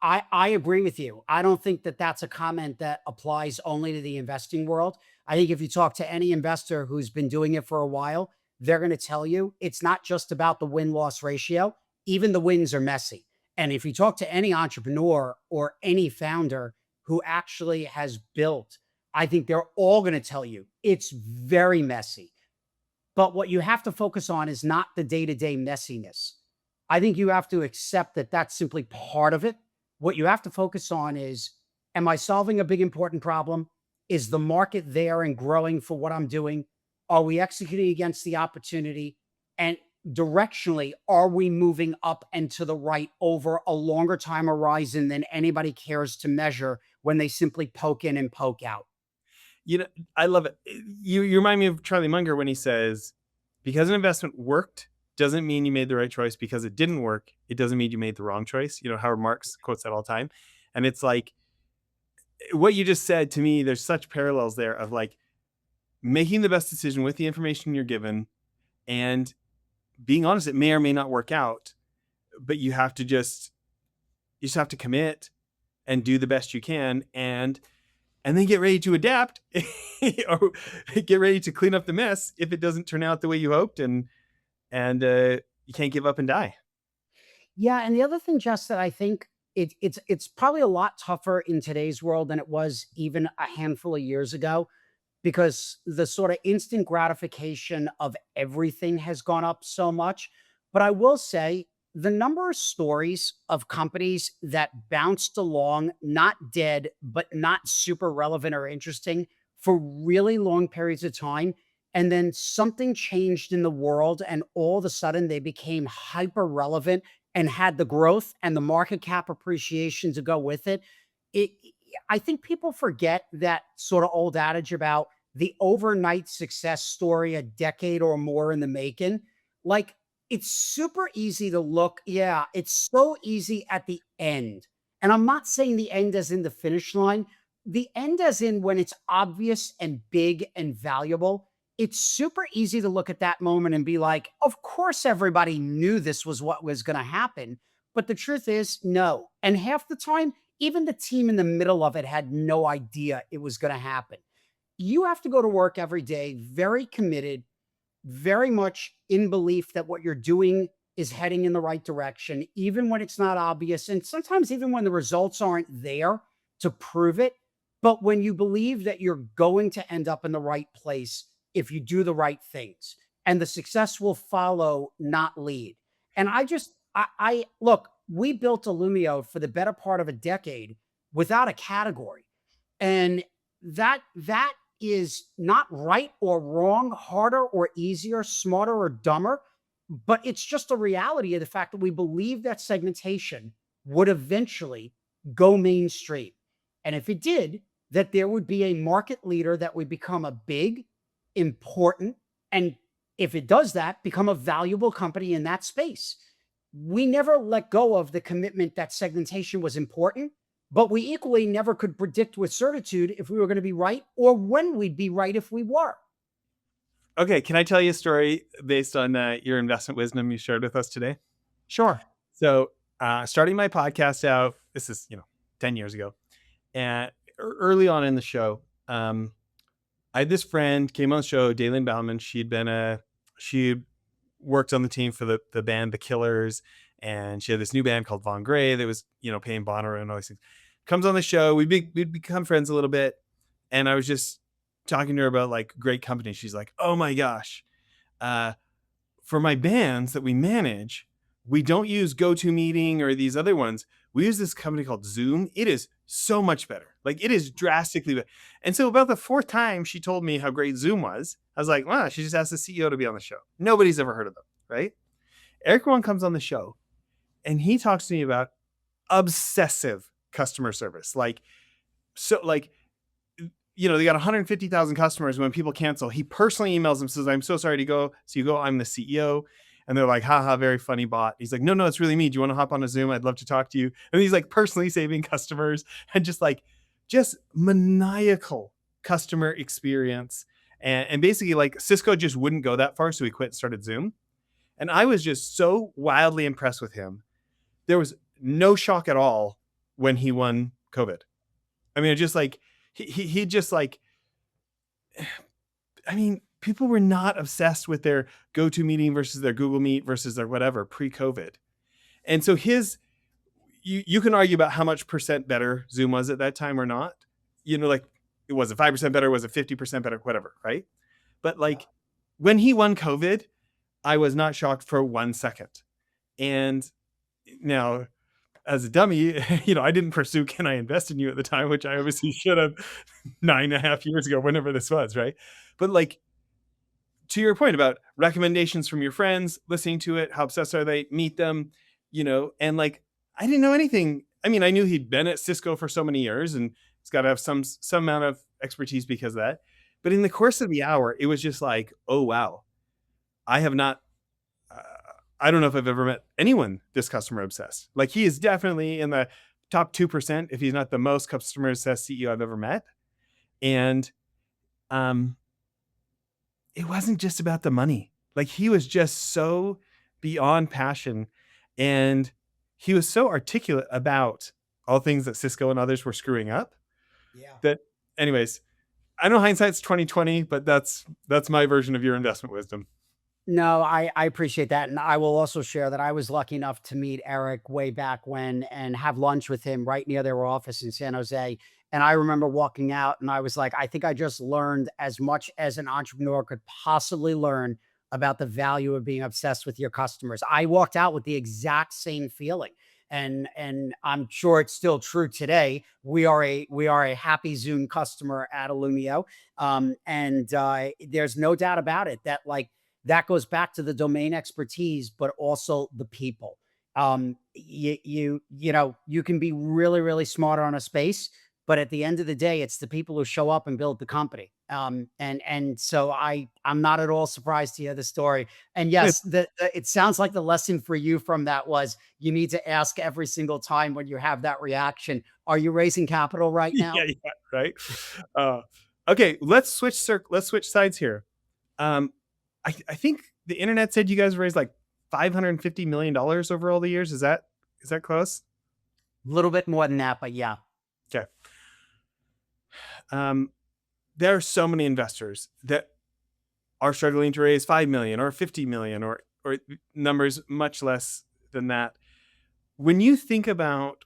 I agree with you. I don't think that that's a comment that applies only to the investing world. I think if you talk to any investor who's been doing it for a while, they're going to tell you it's not just about the win-loss ratio. Even the wins are messy. And if you talk to any entrepreneur or any founder who actually has built, I think they're all going to tell you it's very messy. But what you have to focus on is not the day-to-day messiness. I think you have to accept that that's simply part of it. What you have to focus on is, am I solving a big, important problem? Is the market there and growing for what I'm doing? Are we executing against the opportunity? And directionally, are we moving up and to the right over a longer time horizon than anybody cares to measure when they simply poke in and poke out? You know, I love it. You remind me of Charlie Munger when he says, because an investment worked doesn't mean you made the right choice. Because it didn't work, it doesn't mean you made the wrong choice. Howard Marks quotes that all the time. And it's like, what you just said to me, there's such parallels there of like making the best decision with the information you're given and being honest. It may or may not work out, but you just have to commit and do the best you can, and then get ready to adapt or get ready to clean up the mess if it doesn't turn out the way you hoped, and you can't give up and die. Yeah, and the other thing, Jess, that I think it's probably a lot tougher in today's world than it was even a handful of years ago, because the sort of instant gratification of everything has gone up so much. But I will say the number of stories of companies that bounced along, not dead, but not super relevant or interesting for really long periods of time. And then something changed in the world, and all of a sudden they became hyper relevant and had the growth and the market cap appreciation to go with it. It, I think people forget that sort of old adage about the overnight success story, a decade or more in the making. Like, it's super easy to look. Yeah, it's so easy at the end. And I'm not saying the end as in the finish line, the end as in when it's obvious and big and valuable. It's super easy to look at that moment and be like, of course, everybody knew this was what was going to happen. But the truth is, no. And half the time, even the team in the middle of it had no idea it was going to happen. You have to go to work every day very committed, very much in belief that what you're doing is heading in the right direction, even when it's not obvious. And sometimes, even when the results aren't there to prove it. But when you believe that you're going to end up in the right place if you do the right things, and the success will follow, not lead. And I look, we built Illumio for the better part of a decade without a category. And that is not right or wrong, harder or easier, smarter or dumber, but it's just a reality of the fact that we believe that segmentation would eventually go mainstream. And if it did, that there would be a market leader that would become a big, important, and if it does that, become a valuable company in that space. We never let go of the commitment that segmentation was important, but we equally never could predict with certitude if we were going to be right or when we'd be right if we were. Okay, can I tell you a story based on your investment wisdom you shared with us today? Sure. So, starting my podcast out, this is 10 years ago, and early on in the show, I had this friend came on the show, Daylin Bauman. She worked on the team for the band The Killers, and she had this new band called Von Gray that was paying Bonnaroo and all these things. Comes on the show, we'd become friends a little bit, and I was just talking to her about like great companies. She's like, "Oh my gosh, for my bands that we manage, we don't use GoToMeeting or these other ones. We use this company called Zoom. It is so much better. Like it is drastically better." And so about the fourth time she told me how great Zoom was, I was like, wow, she just asked the CEO to be on the show. Nobody's ever heard of them, right? Eric Rowan comes on the show and he talks to me about obsessive customer service. Like, so like, they got 150,000 customers. When people cancel, he personally emails them, says, "I'm so sorry to go." So you go, "I'm the CEO." And they're like, "Haha, very funny bot." He's like, no, it's really me. Do you want to hop on a Zoom? I'd love to talk to you. And he's like personally saving customers and just maniacal customer experience. And basically like Cisco just wouldn't go that far. So he quit and started Zoom. And I was just so wildly impressed with him. There was no shock at all when he won COVID. I mean, it just like, he just like, I mean, people were not obsessed with their GoToMeeting versus their Google Meet versus their whatever pre-COVID. And so you can argue about how much percent better Zoom was at that time or not. Like, was it 5% better? Was it 50% better? Whatever, right? But like when he won COVID, I was not shocked for 1 second. And now, as a dummy, I didn't pursue "Can I invest in you" at the time, which I obviously should have 9.5 years ago, whenever this was, right? But like, to your point about recommendations from your friends, listening to it, how obsessed are they, meet them, and like, I didn't know anything. I mean, I knew he'd been at Cisco for so many years and he's got to have some amount of expertise because of that. But in the course of the hour, it was just like, oh, wow, I have not, I don't know if I've ever met anyone this customer obsessed. Like he is definitely in the top 2%, if he's not the most customer obsessed CEO I've ever met. And it wasn't just about the money. Like he was just so beyond passion, and he was so articulate about all things that Cisco and others were screwing up. Yeah. That, anyways, I know hindsight's 2020, but that's my version of your investment wisdom. No, I appreciate that. And I will also share that I was lucky enough to meet Eric way back when and have lunch with him right near their office in San Jose. And I remember walking out and I was like, I think I just learned as much as an entrepreneur could possibly learn about the value of being obsessed with your customers. I walked out with the exact same feeling. And I'm sure it's still true today. We are a happy Zoom customer at Illumio. And there's no doubt about it that like that goes back to the domain expertise, but also the people. You can be really, really smart on a space, but at the end of the day, it's the people who show up and build the company. And so I'm not at all surprised to hear the story. And yes, it sounds like the lesson for you from that was you need to ask every single time when you have that reaction, are you raising capital right Yeah, now? yeah, right. Uh, okay, let's switch sides here. Um, I think the internet said you guys raised like $550 million over all the years. Is that close? A little bit more than that, but yeah. Okay. Um, there are so many investors that are struggling to raise 5 million or 50 million or numbers much less than that. When you think about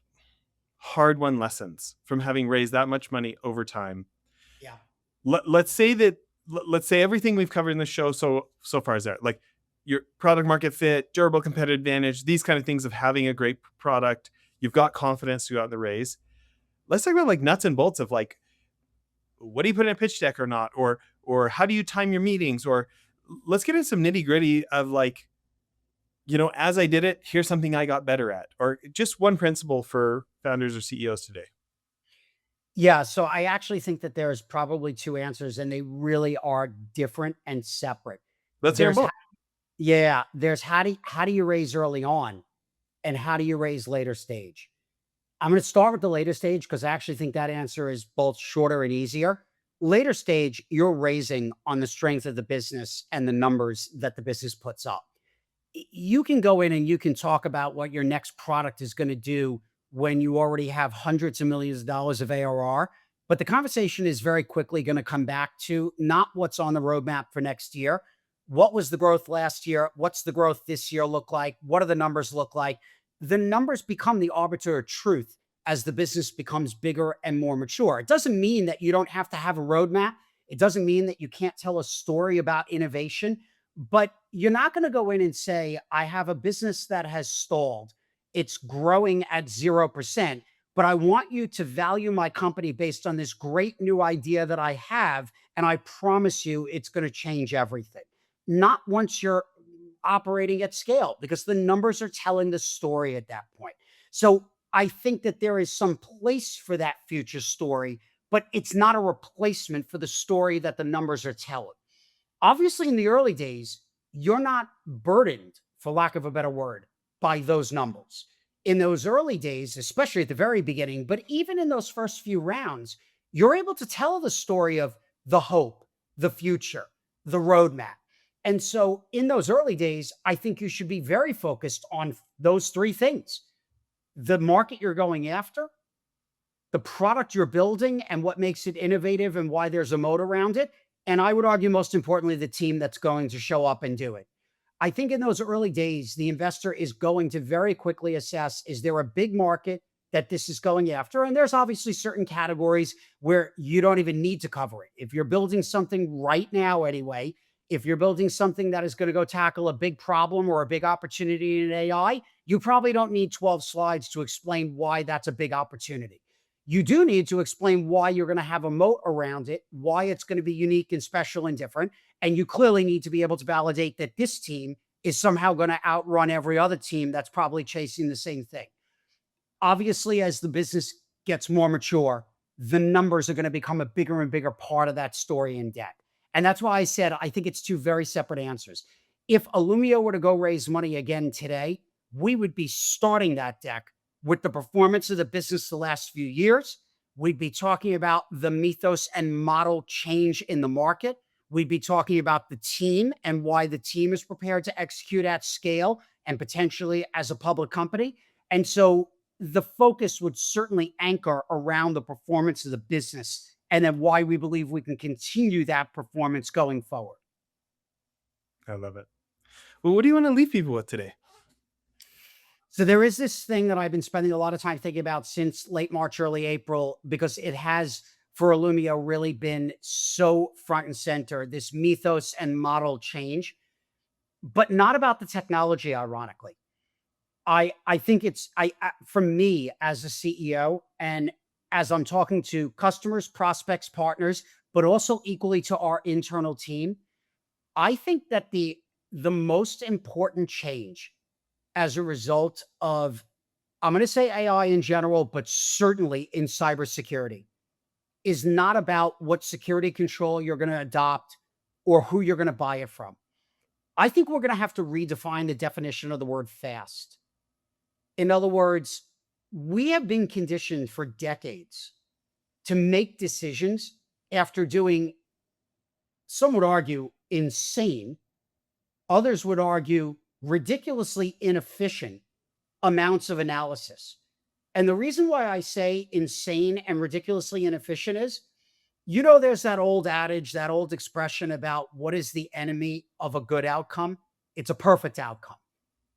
hard-won lessons from having raised that much money over time, Yeah. let's say everything we've covered in the show so far is there, like your product market fit, durable competitive advantage, these kind of things of having a great product. You've got confidence to go out in the raise. Let's talk about like nuts and bolts of like, what do you put in a pitch deck or not, or how do you time your meetings, or let's get into some nitty gritty of like, as I did it, here's something I got better at, or just one principle for founders or CEOs today. Yeah, so I actually think that there's probably two answers and they really are different and separate. Let's hear them There's both. Yeah, there's how do you raise early on and how do you raise later stage? I'm going to start with the later stage because I actually think that answer is both shorter and easier. Later stage, you're raising on the strength of the business and the numbers that the business puts up. You can go in and you can talk about what your next product is going to do when you already have hundreds of millions of dollars of ARR. But the conversation is very quickly going to come back to not what's on the roadmap for next year. What was the growth last year? What's the growth this year look like? What do the numbers look like? The numbers become the arbiter of truth as the business becomes bigger and more mature. It doesn't mean that you don't have to have a roadmap. It doesn't mean that you can't tell a story about innovation, but you're not going to go in and say, I have a business that has stalled. It's growing at 0%, but I want you to value my company based on this great new idea that I have. And I promise you it's going to change everything. Not once you're operating at scale, because the numbers are telling the story at that point. So I think that there is some place for that future story, but it's not a replacement for the story that the numbers are telling. Obviously, in the early days, you're not burdened, for lack of a better word, by those numbers. In those early days, especially at the very beginning, but even in those first few rounds, you're able to tell the story of the hope, the future, the roadmap. And so in those early days, I think you should be very focused on those three things: the market you're going after, the product you're building and what makes it innovative and why there's a moat around it. And I would argue, most importantly, the team that's going to show up and do it. I think in those early days, the investor is going to very quickly assess, is there a big market that this is going after? And there's obviously certain categories where you don't even need to cover it. If you're building something right now anyway, if you're building something that is going to go tackle a big problem or a big opportunity in AI, you probably don't need 12 slides to explain why that's a big opportunity. You do need to explain why you're going to have a moat around it, why it's going to be unique and special and different. And you clearly need to be able to validate that this team is somehow going to outrun every other team that's probably chasing the same thing. Obviously, as the business gets more mature, the numbers are going to become a bigger and bigger part of that story in debt. And that's why I said I think it's two very separate answers. If Illumio were to go raise money again today, we would be starting that deck with the performance of the business the last few years. We'd be talking about the mythos and model change in the market. We'd be talking about the team and why the team is prepared to execute at scale and potentially as a public company. And so the focus would certainly anchor around the performance of the business and then why we believe we can continue that performance going forward. I love it. Well, what do you want to leave people with today? So there is this thing that I've been spending a lot of time thinking about since late March, early April, because it has for Illumio really been so front and center, this mythos and model change. but not about the technology, ironically. I think for me as a CEO and as I'm talking to customers, prospects, partners, but also equally to our internal team, I think that the most important change as a result of, I'm going to say AI in general, but certainly in cybersecurity, is not about what security control you're going to adopt or who you're going to buy it from. I think we're going to have to redefine the definition of the word fast. In other words, we have been conditioned for decades to make decisions after doing, some would argue, insane, others would argue, ridiculously inefficient amounts of analysis. And the reason why I say insane and ridiculously inefficient is, there's that old adage, that old expression about what is the enemy of a good outcome? It's a perfect outcome.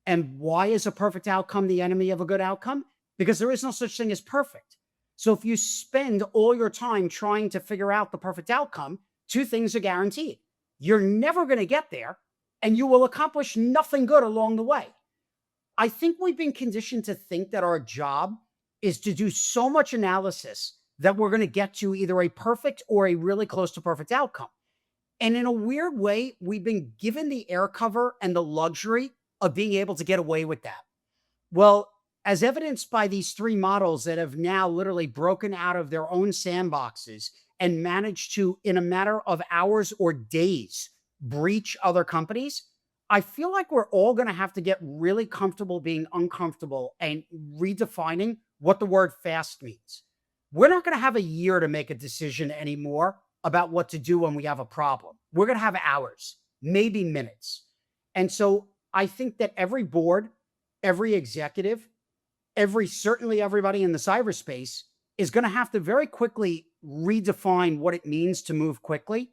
And why is a perfect outcome the enemy of a good outcome? Because there is no such thing as perfect. So if you spend all your time trying to figure out the perfect outcome, two things are guaranteed. You're never going to get there, and you will accomplish nothing good along the way. I think we've been conditioned to think that our job is to do so much analysis that we're going to get to either a perfect or a really close to perfect outcome. And in a weird way, we've been given the air cover and the luxury of being able to get away with that. Well, as evidenced by these three models that have now literally broken out of their own sandboxes and managed to, in a matter of hours or days, breach other companies, I feel like we're all going to have to get really comfortable being uncomfortable and redefining what the word fast means. We're not going to have a year to make a decision anymore about what to do when we have a problem. We're going to have hours, maybe minutes. And so I think that every board, every executive, certainly everybody in the cyberspace is going to have to very quickly redefine what it means to move quickly.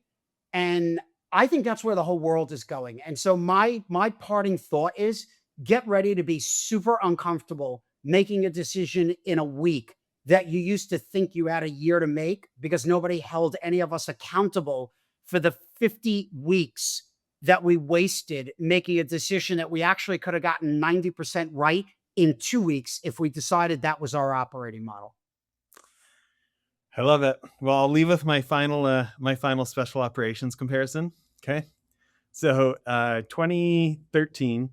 And I think that's where the whole world is going. And so my parting thought is, get ready to be super uncomfortable making a decision in a week that you used to think you had a year to make, because nobody held any of us accountable for the 50 weeks that we wasted making a decision that we actually could have gotten 90% right in 2 weeks if we decided that was our operating model. I love it. Well, I'll leave with my final special operations comparison. Okay. So 2013,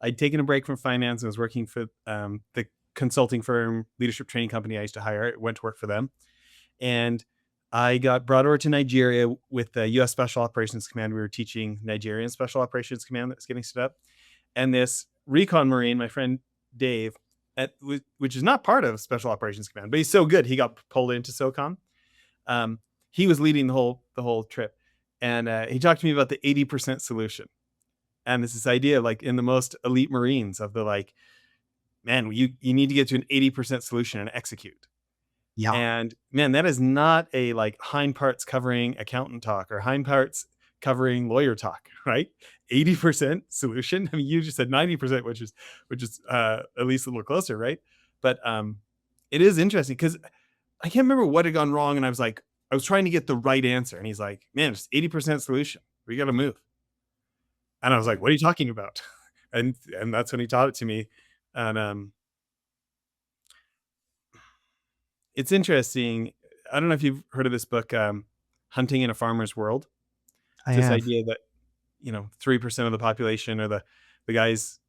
I'd taken a break from finance and was working for the consulting firm, leadership training company I used to hire. I went to work for them. And I got brought over to Nigeria with the U.S. Special Operations Command. We were teaching Nigerian Special Operations Command that was getting stood up. And this recon Marine, my friend Dave, which is not part of Special Operations Command, but he's so good, he got pulled into SOCOM. He was leading the whole trip. And he talked to me about the 80% solution. And it's this idea of, like, in the most elite Marines of the, like, man, you need to get to an 80% solution and execute. Yeah. And man, that is not a, like, hind parts covering accountant talk or hind parts covering lawyer talk, right? 80% solution. I mean, you just said 90%, which is at least a little closer, right? But it is interesting because I can't remember what had gone wrong, and I was trying to get the right answer, and he's like, "Man, it's 80% solution. We got to move." And I was like, "What are you talking about?" And that's when he taught it to me. And it's interesting. I don't know if you've heard of this book, Hunting in a Farmer's World. I It's this have. idea that 3% of the population are the guys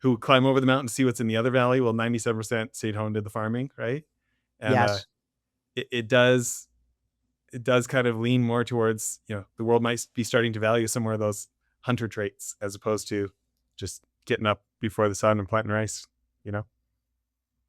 who climb over the mountain to see what's in the other valley. Well, 97% stayed home, did the farming, right? And Yes. it does kind of lean more towards, the world might be starting to value some more of those hunter traits as opposed to just getting up before the sun and planting rice,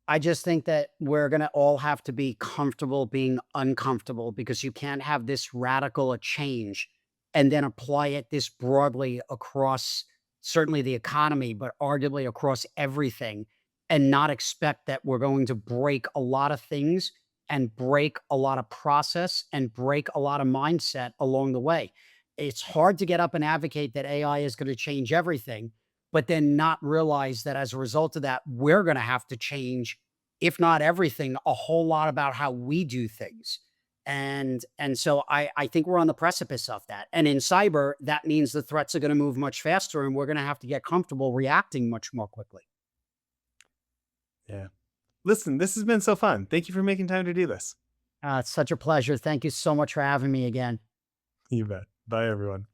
I just think that we're going to all have to be comfortable being uncomfortable, because you can't have this radical a change and then apply it this broadly across certainly the economy, but arguably across everything, and not expect that we're going to break a lot of things and break a lot of process and break a lot of mindset along the way. It's hard to get up and advocate that AI is going to change everything, but then not realize that as a result of that, we're going to have to change, if not everything, a whole lot about how we do things. And so I think we're on the precipice of that. And in cyber, that means the threats are going to move much faster, and we're going to have to get comfortable reacting much more quickly. Yeah. Listen, this has been so fun. Thank you for making time to do this. It's such a pleasure. Thank you so much for having me again. You bet. Bye, everyone.